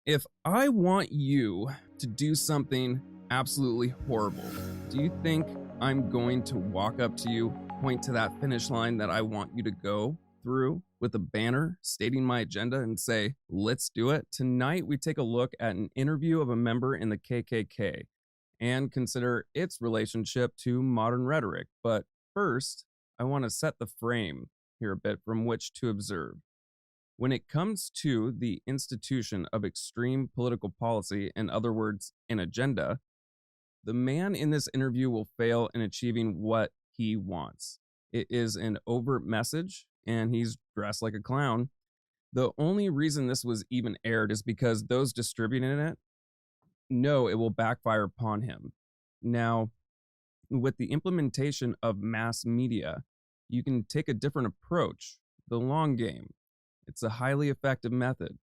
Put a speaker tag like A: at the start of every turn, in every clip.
A: If I want you to do something absolutely horrible, do you think I'm going to walk up to you, point to that finish line that I want you to go through with a banner stating my agenda and say, let's do it? Tonight, we take a look at an interview of a member in the KKK and consider its relationship to modern rhetoric. But first, I want to set the frame here a bit from which to observe. When it comes to the institution of extreme political policy, in other words, an agenda, the man in this interview will fail in achieving what he wants. It is an overt message, and he's dressed like a clown. The only reason this was even aired is because those distributing it know it will backfire upon him. Now, with the implementation of mass media, you can take a different approach, the long game. It's a highly effective method,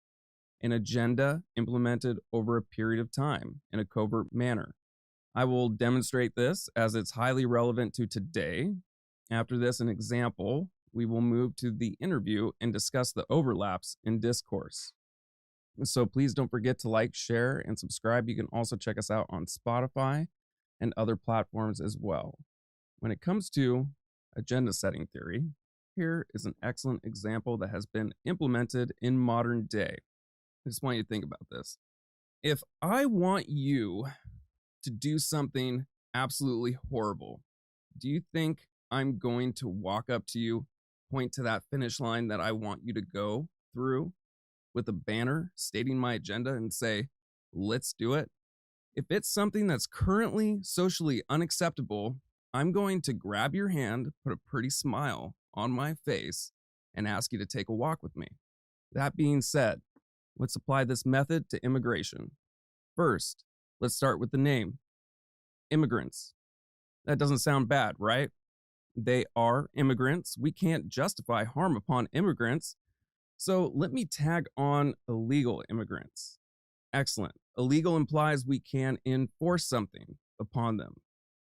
A: an agenda implemented over a period of time in a covert manner. I will demonstrate this as it's highly relevant to today. After this, an example, we will move to the interview and discuss the overlaps in discourse. So please don't forget to like, share, and subscribe. You can also check us out on Spotify and other platforms as well. When it comes to agenda setting theory, here is an excellent example that has been implemented in modern day. I just want you to think about this. If I want you to do something absolutely horrible, do you think I'm going to walk up to you, point to that finish line that I want you to go through with a banner stating my agenda and say, let's do it? If it's something that's currently socially unacceptable, I'm going to grab your hand, put a pretty smile on my face, and ask you to take a walk with me. That being said, let's apply this method to immigration. First, let's start with the name. Immigrants. That doesn't sound bad, right? They are immigrants. We can't justify harm upon immigrants. So let me tag on illegal immigrants. Excellent. Illegal implies we can enforce something upon them.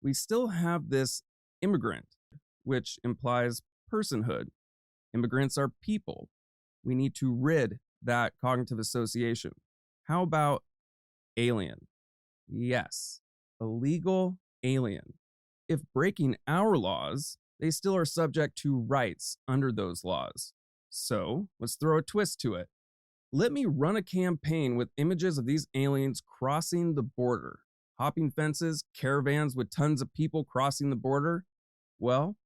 A: We still have this immigrant, which implies personhood. Immigrants are people. We need to rid that cognitive association. How about alien? Yes, illegal alien. If breaking our laws, they still are subject to rights under those laws. So let's throw a twist to it. Let me run a campaign with images of these aliens crossing the border, hopping fences, caravans with tons of people crossing the border. Well,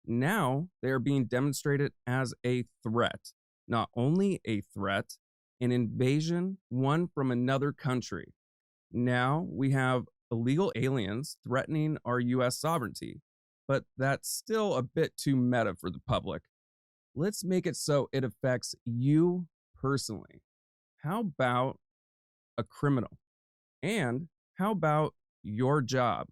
A: now they are being demonstrated as a threat. Not only a threat, an invasion, one from another country. Now we have illegal aliens threatening our US sovereignty, but that's still a bit too meta for the public. Let's make it so it affects you personally. How about a criminal? And how about your job?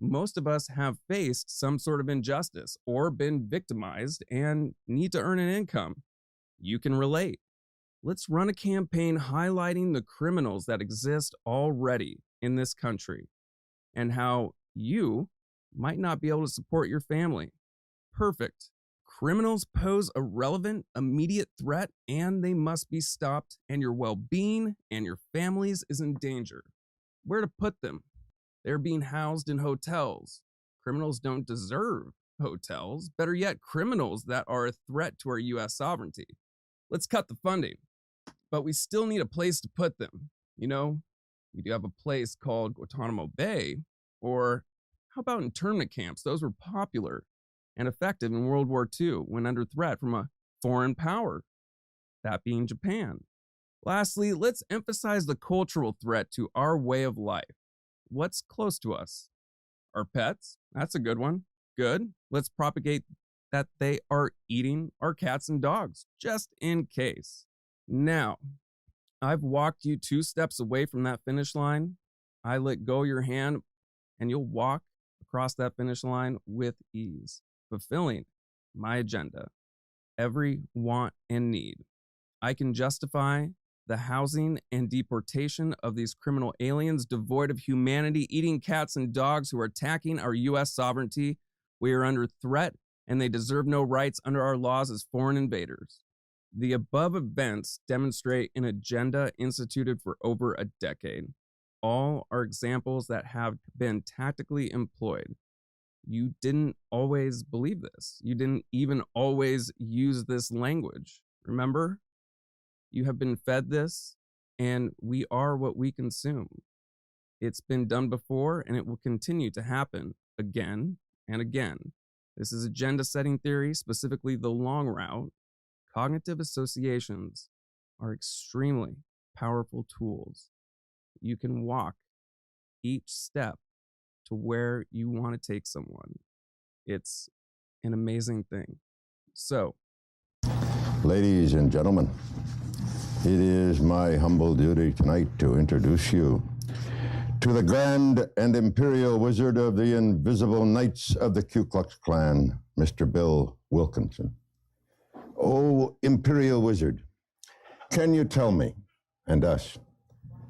A: Most of us have faced some sort of injustice or been victimized and need to earn an income. You can relate. Let's run a campaign highlighting the criminals that exist already in this country and how you might not be able to support your family. Perfect. Criminals pose a relevant, immediate threat, and they must be stopped, and your well-being and your families is in danger. Where to put them? They're being housed in hotels. Criminals don't deserve hotels. Better yet, criminals that are a threat to our US sovereignty. Let's cut the funding, but we still need a place to put them. You know, we do have a place called Guantanamo Bay, or how about internment camps? Those were popular and effective in World War II when under threat from a foreign power, that being Japan. Lastly, let's emphasize the cultural threat to our way of life. What's close to us? Our pets? That's a good one. Good. Let's propagate that they are eating our cats and dogs, just in case. Now, I've walked you 2 steps away from that finish line. I let go of your hand, and you'll walk across that finish line with ease, fulfilling my agenda, every want and need. I can justify the housing and deportation of these criminal aliens devoid of humanity, eating cats and dogs who are attacking our US sovereignty. We are under threat, and they deserve no rights under our laws as foreign invaders. The above events demonstrate an agenda instituted for over a decade. All are examples that have been tactically employed. You didn't always believe this. You didn't even always use this language. Remember? You have been fed this, and we are what we consume. It's been done before, and it will continue to happen again and again. This is agenda setting theory, specifically the long route. Cognitive associations are extremely powerful tools. You can walk each step to where you want to take someone. It's an amazing thing. So,
B: ladies and gentlemen, it is my humble duty tonight to introduce you to the Grand and Imperial Wizard of the Invisible Knights of the Ku Klux Klan, Mr. Bill Wilkinson. Oh, Imperial Wizard, can you tell me and us,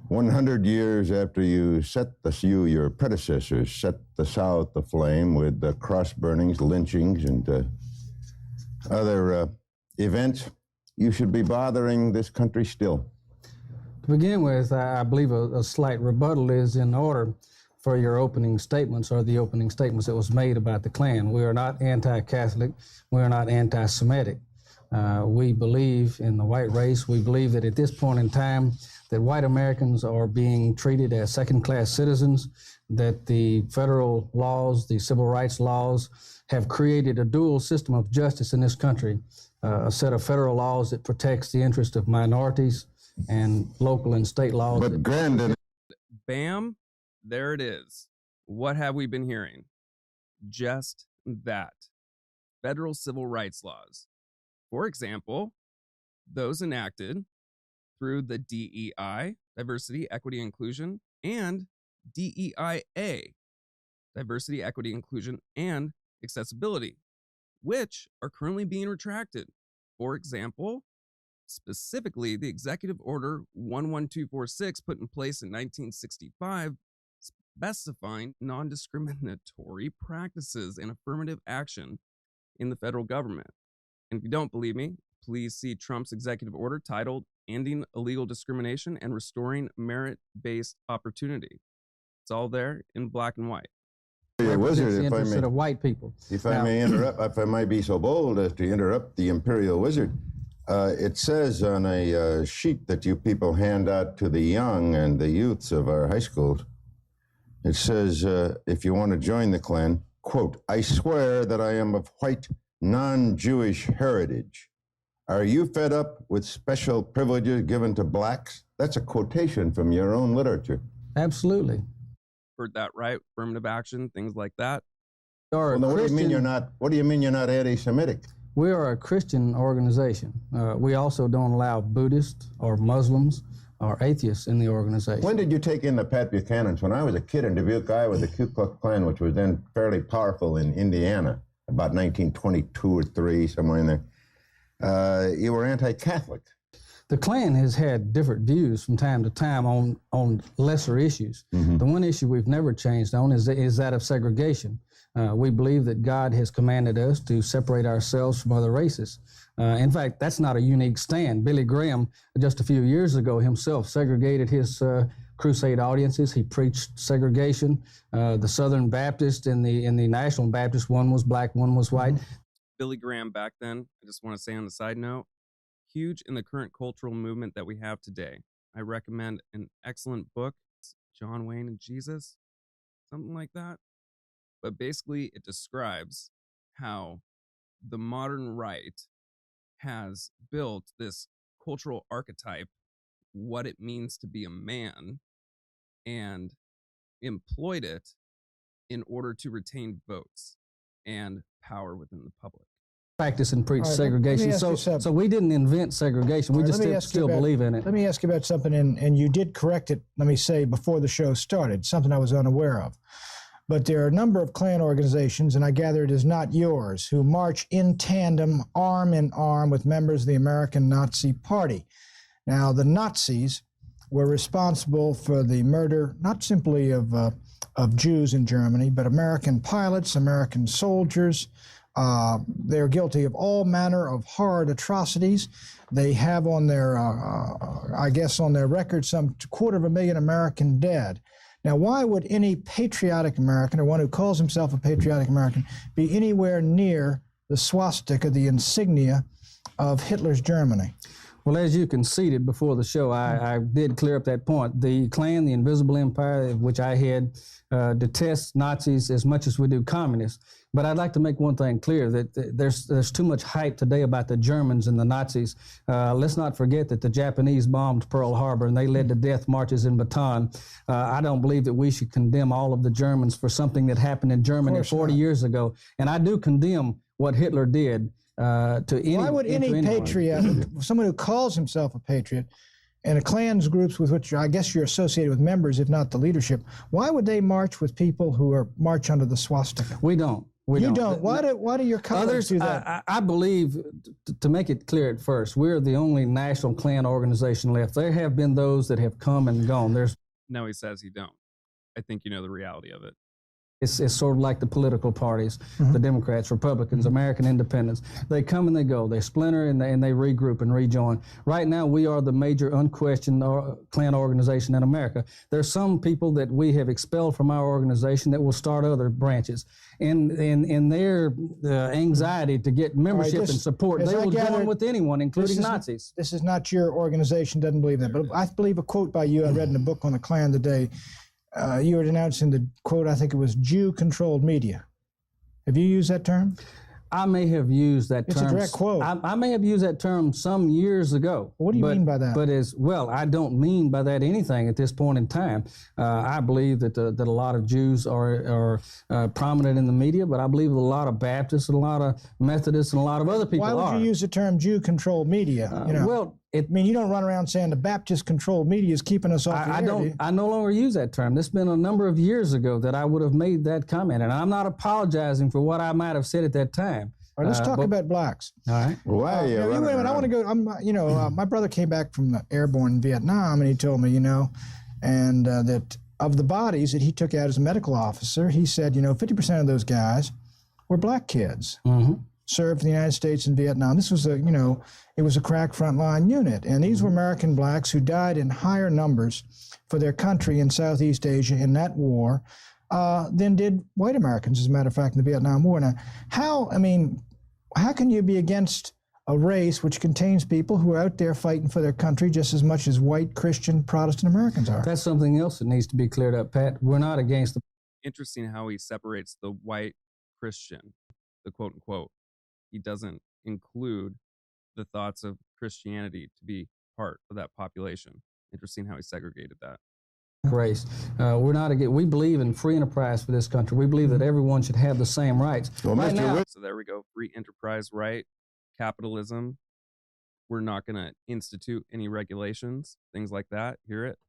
B: 100 years after your predecessors set the South aflame with the cross burnings, lynchings, and other events, you should be bothering this country still?
C: To begin with, I believe a slight rebuttal is in order for your opening statements or the opening statements that was made about the Klan. We are not anti-Catholic. We are not anti-Semitic. We believe in the white race. We believe that at this point in time that white Americans are being treated as second-class citizens, that the federal laws, the civil rights laws, have created a dual system of justice in this country, a set of federal laws that protects the interest of minorities and local and state laws.
B: But Grandin,
A: bam, there it is. What have we been hearing? Just that. Federal civil rights laws. For example, those enacted through the DEI, Diversity, Equity, Inclusion, and DEIA, Diversity, Equity, Inclusion, and Accessibility, which are currently being retracted. For example, specifically the Executive Order 11246 put in place in 1965, specifying non-discriminatory practices and affirmative action in the federal government. And if you don't believe me, please see Trump's executive order titled Ending Illegal Discrimination and Restoring Merit-Based Opportunity. It's all there in black and white.
B: Wizard, if I may,
C: of white people.
B: If I may interrupt, if I might be so bold as to interrupt the Imperial Wizard, it says on a sheet that you people hand out to the young and the youths of our high schools, it says, if you want to join the Klan, quote, I swear that I am of white, non-Jewish heritage. Are you fed up with special privileges given to blacks? That's a quotation from your own literature.
C: Absolutely.
A: Heard that right? Affirmative action, things like that.
B: Well, now, what do you mean you're not anti-Semitic?
C: We are a Christian organization. We also don't allow Buddhists or Muslims or atheists in the organization.
B: When did you take in the Pat Buchanans? When I was a kid in Dubuque, Iowa, the Ku Klux Klan, which was then fairly powerful in Indiana, about 1922 or 3, somewhere in there, you were anti-Catholic.
C: The Klan has had different views from time to time on lesser issues. Mm-hmm. The one issue we've never changed on is that of segregation. We believe that God has commanded us to separate ourselves from other races. In fact, that's not a unique stand. Billy Graham, just a few years ago himself, segregated his crusade audiences. He preached segregation. The Southern Baptist and the National Baptist, one was black, one was white.
A: Billy Graham back then, I just want to say on the side note, huge in the current cultural movement that we have today. I recommend an excellent book, John Wayne and Jesus, something like that. But basically it describes how the modern right has built this cultural archetype, what it means to be a man, and employed it in order to retain votes and power within the public.
C: Practice and preach segregation. So we didn't invent segregation. We just still believe in it.
D: Let me ask you about something, and you did correct it, let me say, before the show started, something I was unaware of. But there are a number of Klan organizations, and I gather it is not yours, who march in tandem, arm in arm with members of the American Nazi Party. Now, the Nazis were responsible for the murder, not simply of Jews in Germany, but American pilots, American soldiers, They're guilty of all manner of horrid atrocities. They have on their, I guess, on their record some 250,000 American dead. Now, why would any patriotic American, or one who calls himself a patriotic American, be anywhere near the swastika, the insignia of Hitler's Germany?
C: Well, as you conceded before the show, I did clear up that point. The Klan, the Invisible Empire, which I head, detests Nazis as much as we do communists. But I'd like to make one thing clear, that there's too much hype today about the Germans and the Nazis. Let's not forget that the Japanese bombed Pearl Harbor and they led to death marches in Bataan. I don't believe that we should condemn all of the Germans for something that happened in Germany 40 years ago. And I do condemn what Hitler did. Why would any patriot,
D: someone who calls himself a patriot, and a Klan's groups with which I guess you're associated with members, if not the leadership, why would they march with people who are march under the swastika?
C: We don't.
D: You don't. Why do your colleagues do that?
C: I believe, to make it clear at first, we're the only national Klan organization left. There have been those that have come and gone.
A: No, he says he don't. I think you know the reality of it.
C: It's sort of like the political parties, the Democrats, Republicans, American independents. They come and they go. They splinter and they regroup and rejoin. Right now, we are the major unquestioned Klan organization in America. There's some people that we have expelled from our organization that will start other branches. In their anxiety to get membership and support, they will join with anyone, including Nazis.
D: This is not your organization, doesn't believe that. But I believe a quote by you I read in a book on the Klan today. You were denouncing the quote, I think it was Jew-controlled media. Have you used that term?
C: I may have used that term.
D: It's a direct quote.
C: I may have used that term some years ago.
D: What do you mean by that?
C: But I don't mean by that anything at this point in time. I believe that a lot of Jews are prominent in the media, but I believe a lot of Baptists and a lot of Methodists and a lot of other people are.
D: Why would you use the term Jew-controlled media? You don't run around saying the Baptist-controlled media is keeping us off the air.
C: I no longer use that term. It's been a number of years ago that I would have made that comment, and I'm not apologizing for what I might have said at that time.
D: All right, let's talk about blacks.
C: All right.
B: Why?
D: Wait a minute. I want to go. My brother came back from the airborne in Vietnam, and he told me, that of the bodies that he took out as a medical officer, he said, 50% of those guys were black kids. Served in the United States and Vietnam. This was it was a crack frontline unit. And these were American blacks who died in higher numbers for their country in Southeast Asia in that war than did white Americans, as a matter of fact, in the Vietnam War. Now, how can you be against a race which contains people who are out there fighting for their country just as much as white Christian Protestant Americans are?
C: That's something else that needs to be cleared up, Pat. We're not against the...
A: Interesting how he separates the white Christian, the quote unquote. He doesn't include the thoughts of Christianity to be part of that population. Interesting how he segregated that.
C: Race. We're not against. We believe in free enterprise for this country. We believe that everyone should have the same rights.
A: So there we go. Free enterprise, right? Capitalism. We're not going to institute any regulations, things like that. Hear it?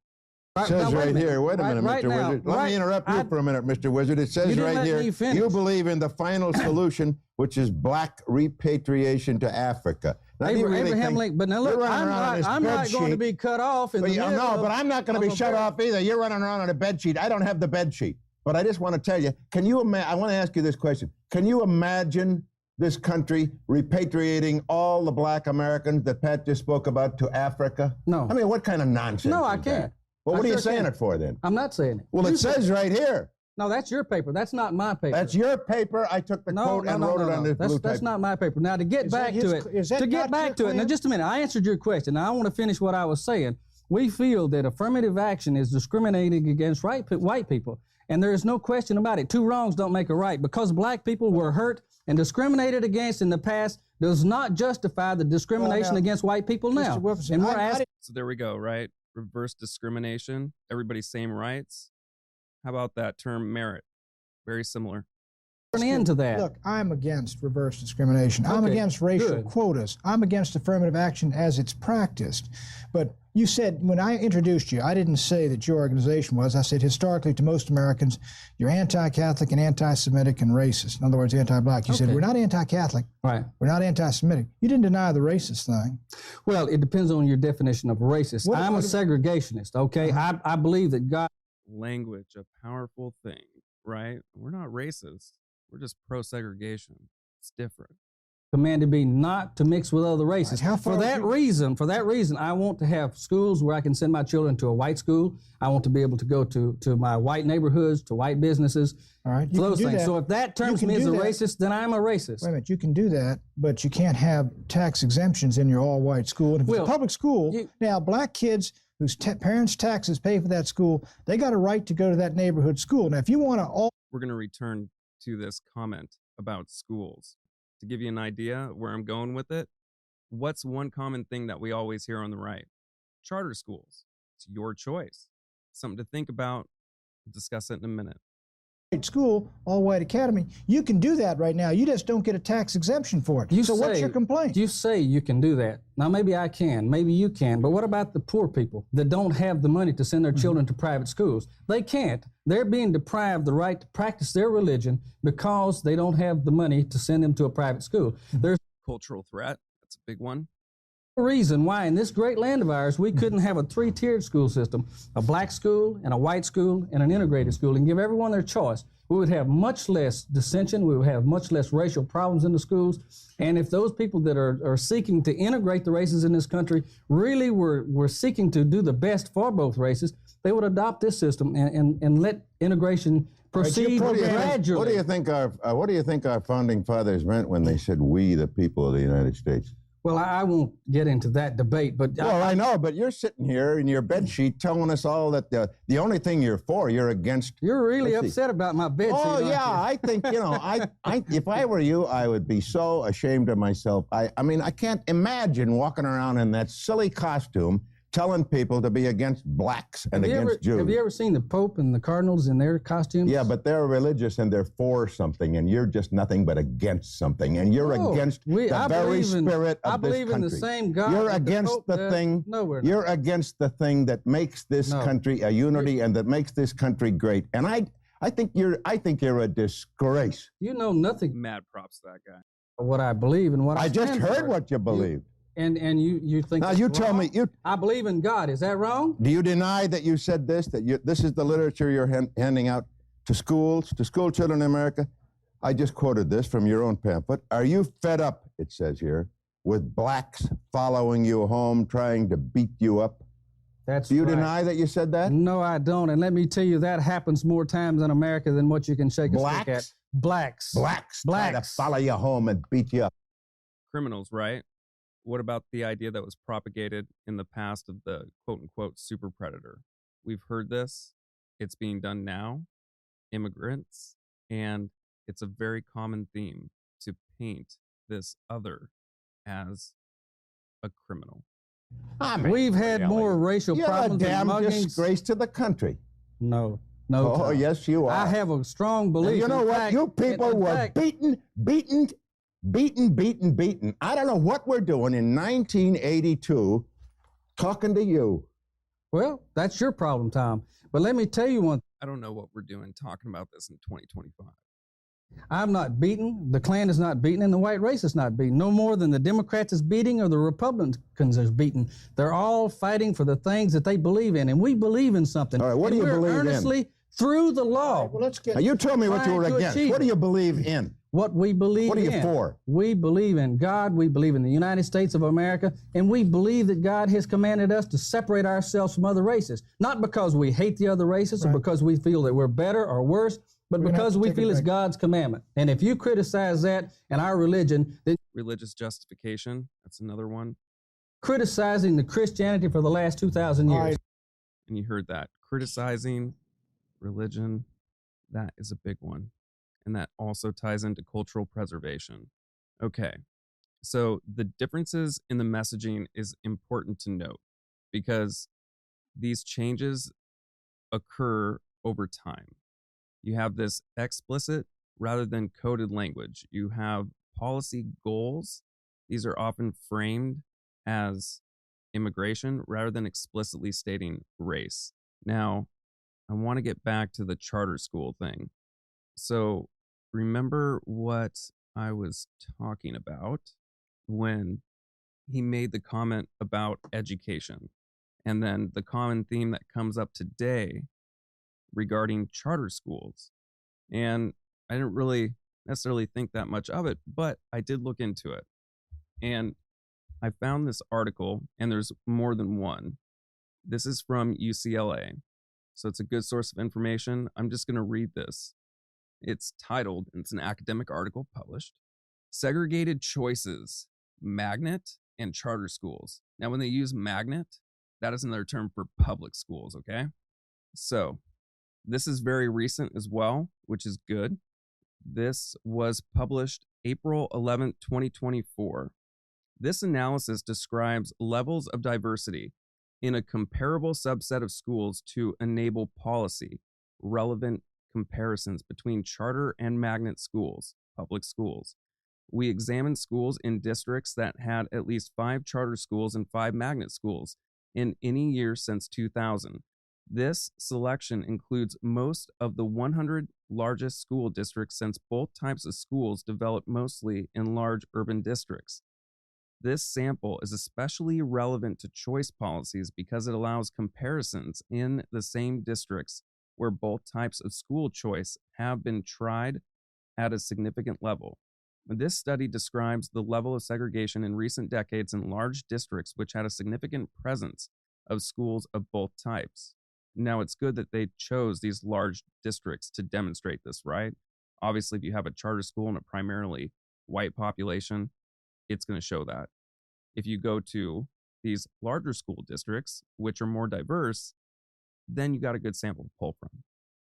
B: It says right here, wait a minute, Mr. Wizard. Let me interrupt you for a minute, Mr. Wizard. It says right here, you believe in the final solution, which is black repatriation to Africa. Now,
C: Abraham Lincoln, but now look, I'm not going to be cut off in the middle.
B: No, but I'm not going to be shut off either. You're running around on a bed sheet. I don't have the bed sheet. But I just want to tell you, I want to ask you this question. Can you imagine this country repatriating all the black Americans that Pat just spoke about to Africa?
C: No.
B: I mean, what kind of nonsense
C: No, I
B: is
C: can't.
B: that? Well, what are you saying it for then?
C: I'm not saying it.
B: Well, it says right here.
C: No, that's your paper. That's not my paper.
B: That's your paper. I took the quote and wrote it on this blue paper.
C: That's not my paper. Now, to get back to it, now just a minute, I answered your question. Now, I want to finish what I was saying. We feel that affirmative action is discriminating against white people, and there is no question about it. Two wrongs don't make a right. Because black people were hurt and discriminated against in the past does not justify the discrimination against white people now.
A: So there we go, right? Reverse discrimination, everybody's same rights. How about that term merit? Very similar.
C: An end to that.
D: Look, I'm against reverse discrimination. I'm against racial quotas. I'm against affirmative action as it's practiced. But you said, when I introduced you, I didn't say that your organization was. I said, historically, to most Americans, you're anti-Catholic and anti-Semitic and racist. In other words, anti-black. You said, we're not anti-Catholic.
C: Right.
D: We're not anti-Semitic. You didn't deny the racist thing.
C: Well, it depends on your definition of racist. I'm a segregationist, okay? I believe that God...
A: Language, a powerful thing, right? We're not racist. We're just pro-segregation. It's different.
C: Commanded me not to mix with other races.
D: How far
C: For that reason, I want to have schools where I can send my children to a white school. I want to be able to go to my white neighborhoods, to white businesses.
D: All right, you
C: for
D: can
C: those
D: do
C: things.
D: that.
C: So if that terms
D: can
C: me as
D: do
C: a
D: that.
C: racist, then I'm a racist.
D: Wait a minute, you can do that, but you can't have tax exemptions in your all-white school. And if it's a public school, now black kids whose parents' taxes pay for that school, they got a right to go to that neighborhood school. Now, if you want to
A: We're going to return to this comment about schools. To give you an idea where I'm going with it, what's one common thing that we always hear on the right? Charter schools. It's your choice. Something to think about. We'll discuss it in a minute.
D: school, all-white academy, you can do that right now. You just don't get a tax exemption for it. So what's your complaint?
C: You say you can do that. Now, maybe I can, maybe you can, but what about the poor people that don't have the money to send their children to private schools? They can't. They're being deprived the right to practice their religion because they don't have the money to send them to a private school. There's
A: Cultural threat. That's a big one.
C: no reason why in this great land of ours we couldn't have a three-tiered school system, a black school and a white school and an integrated school, and give everyone their choice. We would have much less dissension, we would have much less racial problems in the schools, and if those people that are seeking to integrate the races in this country really were seeking to do the best for both races, they would adopt this system and let integration proceed gradually.
B: What do you think our founding fathers meant when they said "we, the people of the United States"?
C: Well, I won't get into that debate, but
B: Well, I know, but you're sitting here in your bed sheet telling us all that the only thing you're for, you're against.
C: You're really upset about my bed sheet.
B: Oh
C: aren't
B: yeah,
C: you?
B: I think if I were you, I would be so ashamed of myself. I mean, I can't imagine walking around in that silly costume, telling people to be against blacks and against Jews.
C: Have you ever seen the Pope and the Cardinals in their costumes?
B: Yeah, but they're religious and they're for something, and you're just nothing but against something, and you're against the very spirit of this country.
C: I believe in the same God.
B: You're against the thing.
C: No, we're not.
B: You're against the thing that makes this country a unity and that makes this country great. And I think you're a disgrace.
C: You know nothing
A: Mad props to that guy.
C: of what I believe and what I
B: I just
C: stand
B: heard
C: for.
B: what you believe.
C: And you think
B: Now
C: that's
B: you tell
C: wrong?
B: me,
C: I believe in God. Is that wrong?
B: do you deny that you said this? This is the literature you're handing out to schools, to school children in America? I just quoted this from your own pamphlet. Are you fed up, it says here, with blacks following you home, trying to beat you up?
C: That's
B: Do you
C: right.
B: deny that you said that?
C: No, I don't. And let me tell you, that happens more times in America than what you can shake a stick at.
B: Blacks?
C: Blacks.
B: Try to follow you home and beat you up.
A: Criminals, right? What about the idea that was propagated in the past of the quote-unquote super predator? We've heard this. It's being done now. Immigrants. And it's a very common theme to paint this other as a criminal.
B: I mean,
C: We've had
B: really.
C: more racial
B: You're
C: problems
B: a
C: and
B: damn
C: muggings.
B: disgrace to the country.
C: No.
B: Oh,
C: Tom.
B: yes, you are.
C: I have a strong belief.
B: And you know
C: in
B: what?
C: fact-
B: You people
C: in
B: were
C: fact-
B: beaten. I don't know what we're doing in 1982 talking to you.
C: Well, that's your problem, Tom. But let me tell you one.
A: I don't know what we're doing talking about this in 2025.
C: I'm not beaten. The Klan is not beaten, and the white race is not beaten. No more than the Democrats is beating or the Republicans is beaten. They're all fighting for the things that they believe in, and we believe in something.
B: All right, what do you
C: we're
B: believe in?
C: earnestly through the law.
D: Well, let's get.
B: Now, you tell me what you were
C: Trying to
B: against.
C: achieve
B: What do you believe in?
C: What we believe in.
B: What are you for?
C: We believe in God. We believe in the United States of America. And we believe that God has commanded us to separate ourselves from other races. Not because we hate the other races or because we feel that we're better or worse, but because we feel it's God's commandment. And if you criticize that and our religion, then
A: Religious justification. That's another one.
C: criticizing the Christianity for the last 2,000 years.
D: All right.
A: And you heard that. Criticizing religion. That is a big one. And that also ties into cultural preservation. Okay. So the differences in the messaging is important to note because these changes occur over time. You have this explicit rather than coded language. You have policy goals. These are often framed as immigration rather than explicitly stating race. Now, I want to get back to the charter school thing. So remember what I was talking about when he made the comment about education, and then the common theme that comes up today regarding charter schools. And I didn't really necessarily think that much of it, but I did look into it. And I found this article, and there's more than one. This is from UCLA, so it's a good source of information. I'm just going to read this. It's titled, and it's an academic article published, Segregated Choices, Magnet and Charter Schools. Now, when they use magnet, that is another term for public schools, okay? So, this is very recent as well, which is good. This was published April 11th, 2024. This analysis describes levels of diversity in a comparable subset of schools to enable policy relevant comparisons between charter and magnet schools, public schools. We examined schools in districts that had at least 5 charter schools and 5 magnet schools in any year since 2000. This selection includes most of the 100 largest school districts since both types of schools developed mostly in large urban districts. This sample is especially relevant to choice policies because it allows comparisons in the same districts where both types of school choice have been tried at a significant level. This study describes the level of segregation in recent decades in large districts which had a significant presence of schools of both types. Now, it's good that they chose these large districts to demonstrate this, right? Obviously, if you have a charter school and a primarily white population, it's going to show that. If you go to these larger school districts, which are more diverse, then you got a good sample to pull from.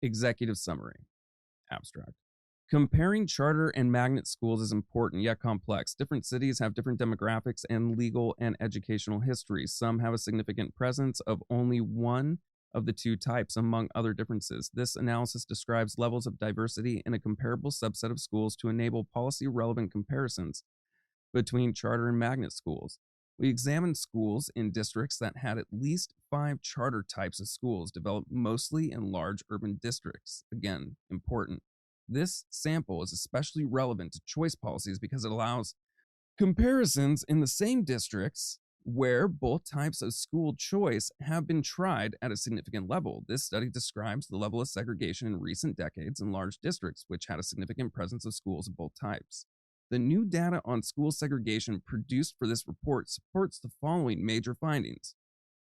A: Executive summary, abstract. Comparing charter and magnet schools is important yet complex. Different cities have different demographics and legal and educational histories. Some have a significant presence of only one of the two types, among other differences. This analysis describes levels of diversity in a comparable subset of schools to enable policy-relevant comparisons between charter and magnet schools. We examined schools in districts that had at least 5 charter types of schools developed mostly in large urban districts. Again, important. This sample is especially relevant to choice policies because it allows comparisons in the same districts where both types of school choice have been tried at a significant level. This study describes the level of segregation in recent decades in large districts which had a significant presence of schools of both types. The new data on school segregation produced for this report supports the following major findings.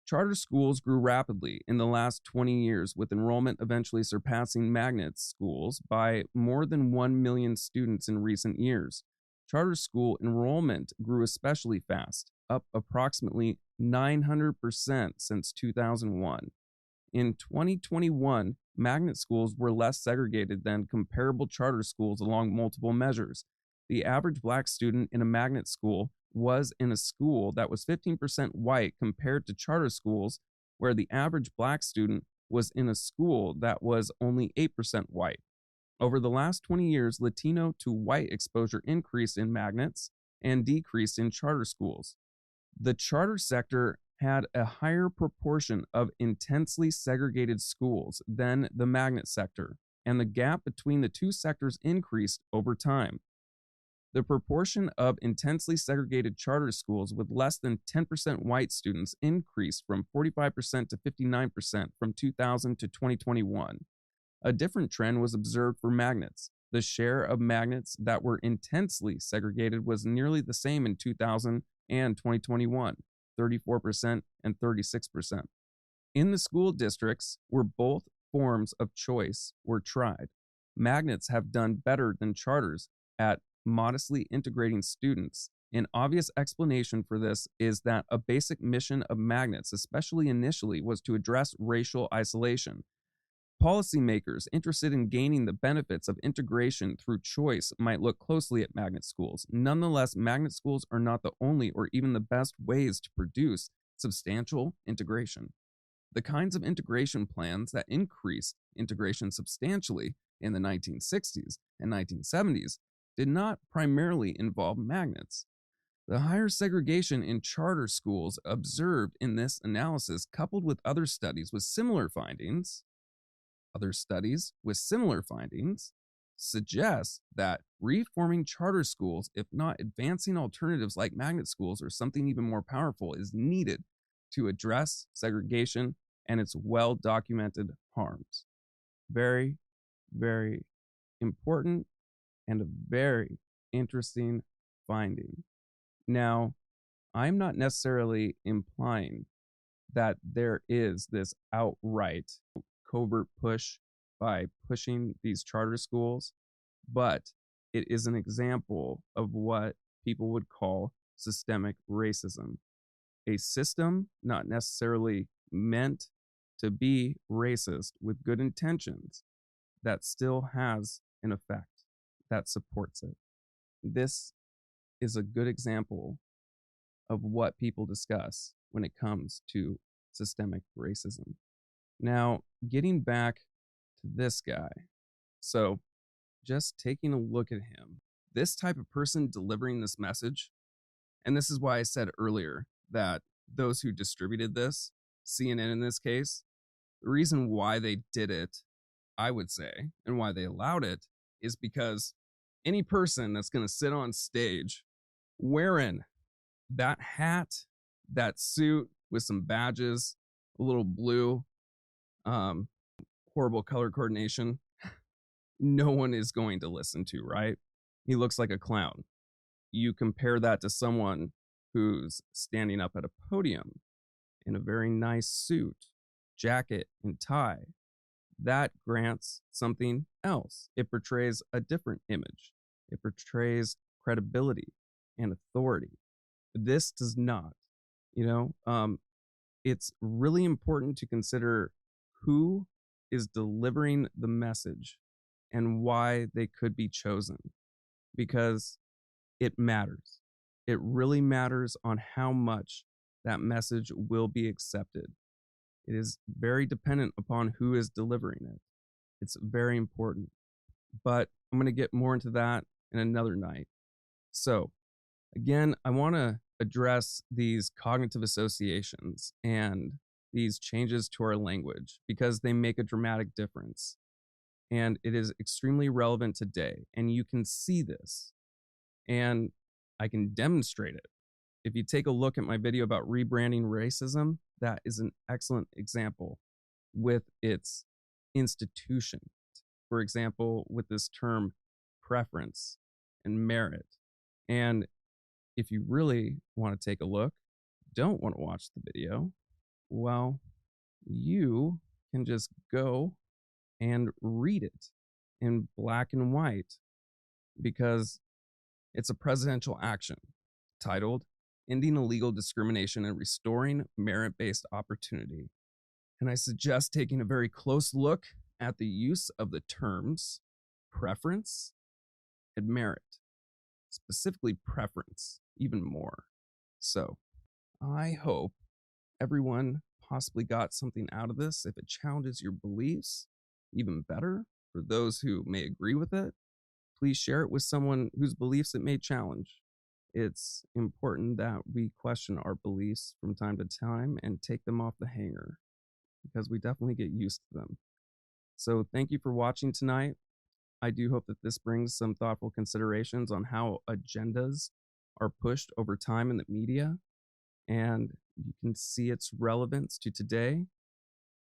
A: Charter schools grew rapidly in the last 20 years, with enrollment eventually surpassing magnet schools by more than 1 million students in recent years. Charter school enrollment grew especially fast, up approximately 900% since 2001. In 2021, magnet schools were less segregated than comparable charter schools along multiple measures. The average Black student in a magnet school was in a school that was 15% white compared to charter schools where the average Black student was in a school that was only 8% white. Over the last 20 years, Latino to white exposure increased in magnets and decreased in charter schools. The charter sector had a higher proportion of intensely segregated schools than the magnet sector, and the gap between the two sectors increased over time. The proportion of intensely segregated charter schools with less than 10% white students increased from 45% to 59% from 2000 to 2021. A different trend was observed for magnets. The share of magnets that were intensely segregated was nearly the same in 2000 and 2021, 34% and 36%. In the school districts where both forms of choice were tried, magnets have done better than charters at modestly integrating students. An obvious explanation for this is that a basic mission of magnets, especially initially, was to address racial isolation. Policymakers interested in gaining the benefits of integration through choice might look closely at magnet schools. Nonetheless, magnet schools are not the only or even the best ways to produce substantial integration. The kinds of integration plans that increased integration substantially in the 1960s and 1970s did not primarily involve magnets. The higher segregation in charter schools observed in this analysis, coupled with other studies with similar findings, suggests that reforming charter schools, if not advancing alternatives like magnet schools or something even more powerful, is needed to address segregation and its well-documented harms. Very, very important and a very interesting finding. Now, I'm not necessarily implying that there is this outright covert push by pushing these charter schools, but it is an example of what people would call systemic racism. A system not necessarily meant to be racist with good intentions that still has an effect that supports it. This is a good example of what people discuss when it comes to systemic racism. Now, getting back to this guy. So, just taking a look at him, this type of person delivering this message, and this is why I said earlier that those who distributed this, CNN in this case, the reason why they did it, I would say, and why they allowed it, is because any person that's going to sit on stage wearing that hat, that suit with some badges, a little blue, horrible color coordination, no one is going to listen to, right? He looks like a clown. You compare that to someone who's standing up at a podium in a very nice suit, jacket, and tie. That grants something else. It portrays a different image. It portrays credibility and authority. This does not, it's really important to consider who is delivering the message and why they could be chosen, because it matters. It really matters on how much that message will be accepted. It is very dependent upon who is delivering it. It's very important. But I'm going to get more into that in another night. So, again, I want to address these cognitive associations and these changes to our language because they make a dramatic difference. And it is extremely relevant today. And you can see this. And I can demonstrate it. If you take a look at my video about rebranding racism, that is an excellent example with its institution. For example, with this term preference and merit. And if you really want to take a look, don't want to watch the video, well, you can just go and read it in black and white because it's a presidential action titled Ending Illegal Discrimination and Restoring Merit-Based Opportunity. And I suggest taking a very close look at the use of the terms preference and merit, specifically preference, even more. So I hope everyone possibly got something out of this. If it challenges your beliefs, even better. For those who may agree with it, please share it with someone whose beliefs it may challenge. It's important that we question our beliefs from time to time and take them off the hanger because we definitely get used to them. So thank you for watching tonight. I do hope that this brings some thoughtful considerations on how agendas are pushed over time in the media, and you can see its relevance to today.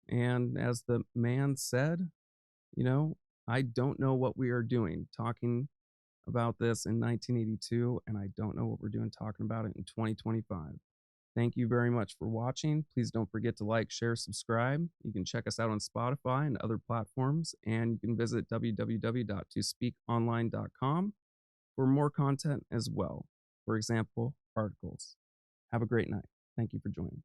A: And as the man said, I don't know what we are doing talking about this in 1982, and I don't know what we're doing talking about it in 2025. Thank you very much for watching. Please don't forget to like, share, subscribe. You can check us out on Spotify and other platforms, and you can visit www.tospeakonline.com for more content as well. For example, articles. Have a great night. Thank you for joining.